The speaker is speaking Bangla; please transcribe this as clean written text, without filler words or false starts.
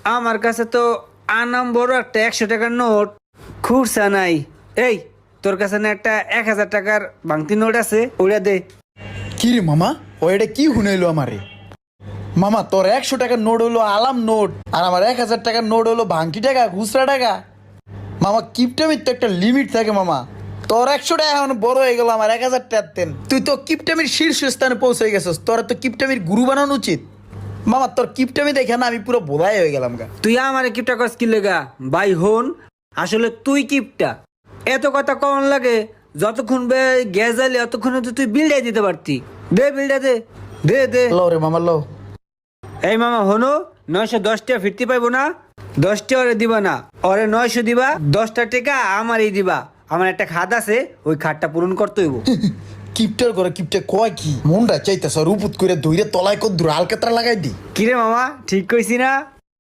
আমার কাছে তো আনাম বড় একটা 100 টাকার নোট খুরসা নাই। এই তোর কাছে না একটা 1000 টাকার ভাঙতি নোট আছে, ওইটা দে। কি রে মামা, ও এটা কি শুনাইলো আমারে? মামা তোর 100 টাকার নোট হলো আলাম নোট, আর আমার 1000 টাকার নোট হলো ভাঙটি টাকা, খুচরা টাকা। মামা কিপটামির তো একটা লিমিট থাকে মামা। তোর 100 টাকা এখন বড় হয়ে গেল, আমার 1000 টাকার তেন। তুই তো কিপটামির শীর্ষস্থানে পৌঁছে গেছিস, তোর তো কিপটামির গুরু বানানো উচিত। মামা তোর কিপটামি দেখে না আমি পুরো বোধাই হয়ে গেলাম গা। তুই আমার কিপটা করস কি লেগা? ভাই হন, আসলে তুই কিপটা। এত কথা কম লাগে, যতক্ষণ গ্যাস জ্বালি অতক্ষণে তো তুই বিলটাই দিতে পারতি। দে বিলটা দে, দে দে। লো রে মামা লো। এই মামা হনো, 910 টাকা ফিরতে পাইবো না? 10টা ওরে দিবা না, ওরে 900 দিবা, 10টা টাকা আমারই দিবা। আমার একটা খাত আছে, ওই খাতটা পূরণ করতে হইব। কিপটার করে কিপটা কয় কি? মনটা চাইতেছ রুপুত করে ধইরে তলায় কদ্দুর আলকাতরা লাগাই দি। কিরে মামা, ঠিক কইছি না?